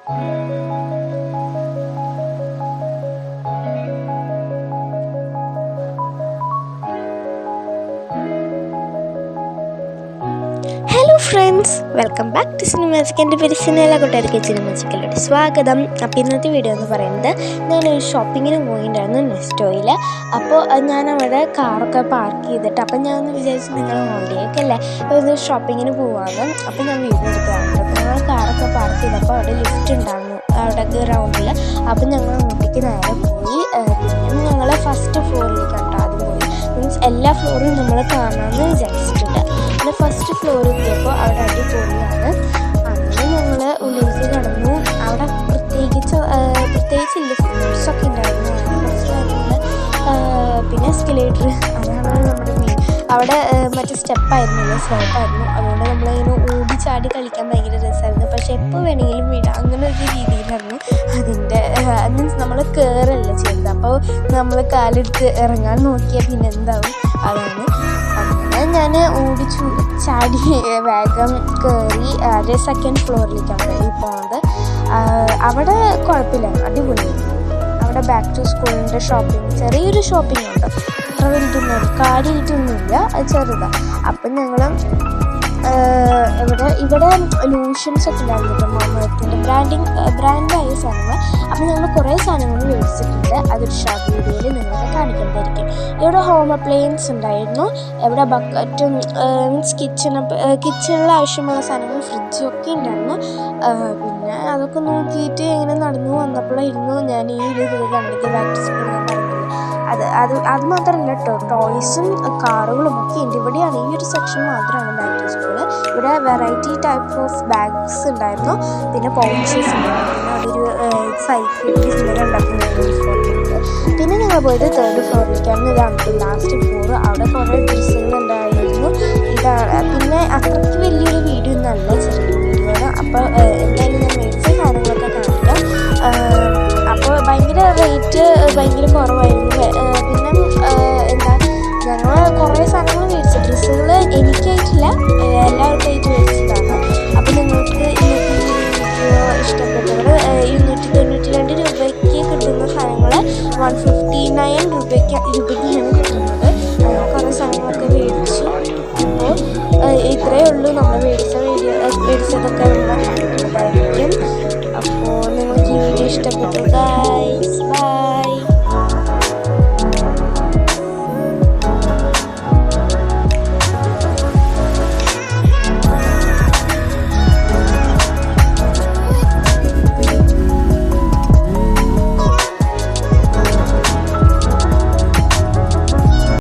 Hello friends, welcome back to Cinemagic. എൻ്റെ പേര് cinema കൂട്ടുകാർക്ക് സിനിമാജിക്കലോട്ട് സ്വാഗതം. അപ്പോൾ ഇന്നത്തെ വീഡിയോ എന്ന് പറയുന്നത് ഞാനൊരു ഷോപ്പിങ്ങിന് പോയിട്ടുണ്ടായിരുന്നു നെസ്റ്റോയിൽ. അപ്പോൾ ഞാൻ അവിടെ കാറൊക്കെ പാർക്ക് ചെയ്തിട്ട് അപ്പം ഞാൻ ഒന്ന് വിചാരിച്ചു നിങ്ങൾ ഹോളിഡേയൊക്കെ അല്ലേ ഇത് ഷോപ്പിങ്ങിന് പോവാണ്. അപ്പോൾ ഞാൻ വീഡിയോ എടുക്കാറുണ്ട്. അപ്പോൾ ഞങ്ങൾ കാറൊക്കെ പാർക്ക് ചെയ്തപ്പോൾ അവിടെ ലിഫ്റ്റ് ഉണ്ടായിരുന്നു അവിടെ ഗ്രൗണ്ടിൽ. അപ്പം ഞങ്ങൾ അങ്ങോട്ടേക്ക് നേരെ പോയി. പിന്നെ ഞങ്ങൾ ഫസ്റ്റ് ഫ്ലോറിലേക്കാണ് ആദ്യം പോയി. മീൻസ് എല്ലാ ഫ്ലോറും നമ്മൾ കാണാമെന്ന് വിചാരിച്ചിട്ടുണ്ട്. പിന്നെ ഫസ്റ്റ് ഫ്ലോറിൽ എത്തിയപ്പോൾ അവിടെ അടിപൊളിയാണ്. അങ്ങനെ ഞങ്ങൾ ഉള്ളിലേക്ക് കടന്നു. അവിടെ പ്രത്യേകിച്ച് ലിഫ്റ്റ്സൊക്കെ ഉണ്ടായിരുന്നു. കുറച്ച് കാര്യങ്ങൾ പിന്നെ എസ്കലേറ്റർ, അതാണ് നമ്മുടെ മെയിൻ. അവിടെ മറ്റേ സ്റ്റെപ്പായിരുന്നില്ല, സ്ലോപ്പായിരുന്നു. അതുകൊണ്ട് നമ്മളിങ്ങനെ ഓടിച്ചാടി കളിക്കാൻ ഭയങ്കര രസമായിരുന്നു. പക്ഷെ എപ്പോൾ വേണമെങ്കിലും വീഴാം, അങ്ങനെ ഒരു രീതിയിലായിരുന്നു അതിൻ്റെ. മീൻസ് നമ്മൾ കയറല്ല ചെയ്തത്. അപ്പോൾ നമ്മൾ കാലെടുത്ത് ഇറങ്ങാൻ നോക്കിയാൽ പിന്നെ എന്താവും, അതാണ്. ഞാൻ ഓടിച്ചു ചാടി വേഗം കയറി അതേ സെക്കൻഡ് ഫ്ലോറിലേക്കാണ് പോകുന്നത്. അവിടെ കുഴപ്പമില്ല, അടിപൊളിയായിരുന്നു. അവിടെ ബാക്ക് ടു സ്കൂളിൻ്റെ ഷോപ്പിംഗ്, ചെറിയൊരു ഷോപ്പിംഗ് ഉണ്ട്. അത്ര വലുതൊന്നും കാര്യമായിട്ടൊന്നുമില്ല, ചെറുതാണ്. അപ്പം ഞങ്ങൾ ഇവിടെ ലൂഷൻസ് ഒക്കെ ഉണ്ടായിരുന്നു, മാമത്തിൻ്റെ ബ്രാൻഡായ സാധനങ്ങൾ. അപ്പം ഞങ്ങൾ കുറേ സാധനങ്ങൾ മേടിച്ചിട്ടുണ്ട്. അതൊരു ഷോർട്ട് വീഡിയോയിൽ നിങ്ങളെ കാണിക്കുന്നതായിരിക്കും. ഇവിടെ ഹോം അപ്ലയൻസ് ഉണ്ടായിരുന്നു. ഇവിടെ ബക്കറ്റും മീൻസ് കിച്ചണിൽ ആവശ്യമുള്ള സാധനങ്ങൾ, ഫ്രിഡ്ജും ഒക്കെ ഉണ്ടായിരുന്നു. പിന്നെ അതൊക്കെ നോക്കിയിട്ട് ഇങ്ങനെ നടന്നു വന്നപ്പോഴായിരുന്നു ഞാൻ ഈ ഒരു ഇത് കണ്ടത്. ബാക്ക് ടു സ്കൂൾ ഞാൻ പറഞ്ഞത് അത് മാത്രമല്ല കേട്ടോ, ടോയ്സും കാറുകളും ഒക്കെ ഉണ്ട്. ഇവിടെയാണ് ഈ ഒരു സെക്ഷൻ മാത്രമാണ് ബാക്ക് ടു സ്കൂൾ. ഇവിടെ വെറൈറ്റി ടൈപ്പ് ഓഫ് ബാഗ്സ് ഉണ്ടായിരുന്നു. പിന്നെ പൗച്ചസ് ഉണ്ടായിരുന്നു. പിന്നെ അവിടെ ഒരു സൈക്കിൾ ഉണ്ടാക്കുന്നത്. പിന്നെ ഞങ്ങൾ പോയത് തേർഡ് ഫ്ലോറിലേക്കാണ്. ഇതാണ് ലാസ്റ്റ് ഫ്ലോർ. അവിടെ കുറേ ഡ്രസ്സുകൾ ഉണ്ടായിരുന്നു. ഇതാണ്. പിന്നെ അത്രയ്ക്ക് വലിയൊരു വീഡിയോ ഒന്നല്ല, ചെറിയൊരു വീഡിയോ ആണ്. അപ്പോൾ എന്തായാലും ഞാൻ മേടിച്ച സാധനങ്ങളൊക്കെ കാണിക്കാം. അപ്പോൾ ഭയങ്കര റേറ്റ് ഭയങ്കര കുറവായിരുന്നു. പിന്നെ എന്താ, ഞങ്ങൾ കുറേ സാധനങ്ങൾ മേടിച്ചു. ഡ്രസ്സുകൾ എനിക്കായിട്ടില്ല, എല്ലാവർക്കായിട്ട് മേടിച്ചതാണ്. അപ്പോൾ നിങ്ങൾക്ക് ഇന്നത്തെ വീഡിയോ ഇഷ്ടപ്പെട്ടവർ 292 രൂപയ്ക്ക് കിട്ടുന്ന സാധനങ്ങൾ 159 രൂപയ്ക്കാണ് കിട്ടുന്നത്. കുറേ സാധനങ്ങളൊക്കെ മേടിച്ചു. അപ്പോൾ ഇത്രയേ ഉള്ളൂ നമ്മൾ മേടിച്ചതൊക്കെ നമ്മൾ കാണിക്കുന്നതായിരിക്കും. അപ്പോൾ നിങ്ങൾക്ക് ഈ വീഡിയോ ഇഷ്ടപ്പെട്ടു.